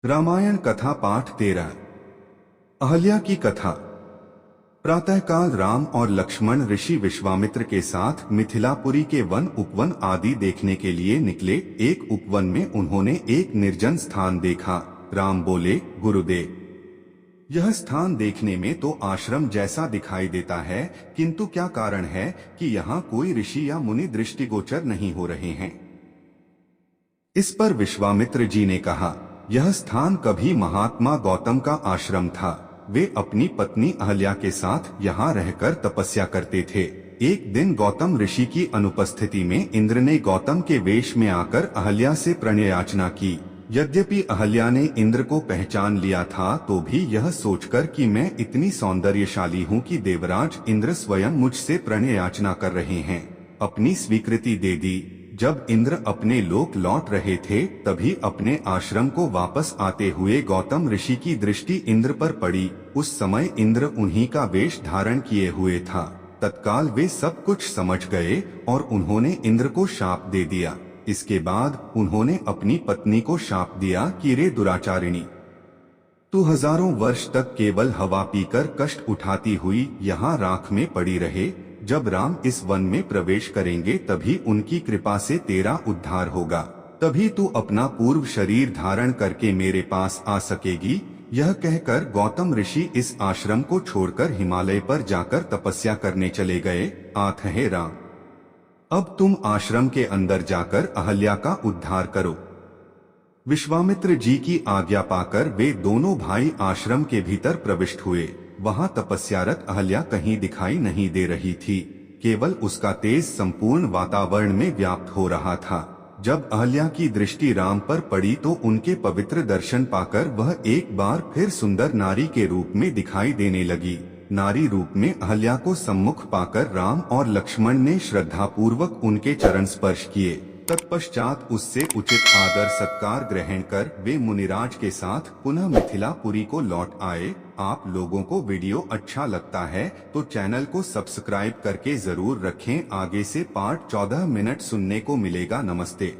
रामायण कथा पाठ 13। अहल्या की कथा। प्रातःकाल राम और लक्ष्मण ऋषि विश्वामित्र के साथ मिथिलापुरी के वन उपवन आदि देखने के लिए निकले। एक उपवन में उन्होंने एक निर्जन स्थान देखा। राम बोले, गुरुदेव, यह स्थान देखने में तो आश्रम जैसा दिखाई देता है, किंतु क्या कारण है कि यहाँ कोई ऋषि या मुनि दृष्टिगोचर नहीं हो रहे हैं। इस पर विश्वामित्र जी ने कहा, यह स्थान कभी महात्मा गौतम का आश्रम था। वे अपनी पत्नी अहल्या के साथ यहाँ रहकर तपस्या करते थे। एक दिन गौतम ऋषि की अनुपस्थिति में इंद्र ने गौतम के वेश में आकर अहल्या से प्रणय याचना की। यद्यपि अहल्या ने इंद्र को पहचान लिया था, तो भी यह सोचकर कि मैं इतनी सौंदर्यशाली हूँ कि देवराज इंद्र स्वयं मुझसे प्रणय याचना कर रहे हैं, अपनी स्वीकृति दे दी। जब इंद्र अपने लोक लौट रहे थे, तभी अपने आश्रम को वापस आते हुए गौतम ऋषि की दृष्टि इंद्र पर पड़ी। उस समय इंद्र उन्हीं का वेश धारण किए हुए था। तत्काल वे सब कुछ समझ गए और उन्होंने इंद्र को शाप दे दिया। इसके बाद उन्होंने अपनी पत्नी को शाप दिया कि रे दुराचारिणी, तू हजारों वर्ष तक केवल हवा पीकर कष्ट उठाती हुई यहाँ राख में पड़ी रहे। जब राम इस वन में प्रवेश करेंगे, तभी उनकी कृपा से तेरा उद्धार होगा। तभी तू अपना पूर्व शरीर धारण करके मेरे पास आ सकेगी। यह कहकर गौतम ऋषि इस आश्रम को छोड़कर हिमालय पर जाकर तपस्या करने चले गए। आथे राम, अब तुम आश्रम के अंदर जाकर अहल्या का उद्धार करो। विश्वामित्र जी की आज्ञा पाकर वे दोनों भाई आश्रम के भीतर प्रविष्ट हुए। वहां तपस्यारत अहल्या कहीं दिखाई नहीं दे रही थी, केवल उसका तेज संपूर्ण वातावरण में व्याप्त हो रहा था। जब अहल्या की दृष्टि राम पर पड़ी, तो उनके पवित्र दर्शन पाकर वह एक बार फिर सुंदर नारी के रूप में दिखाई देने लगी। नारी रूप में अहल्या को सम्मुख पाकर राम और लक्ष्मण ने श्रद्धापूर्वक उनके चरण स्पर्श किए। तत्पश्चात उससे उचित आदर सत्कार ग्रहण कर वे मुनिराज के साथ पुनः मिथिलापुरी को लौट आए। आप लोगों को वीडियो अच्छा लगता है तो चैनल को सब्सक्राइब करके जरूर रखें। आगे से पार्ट 14 मिनट सुनने को मिलेगा। नमस्ते।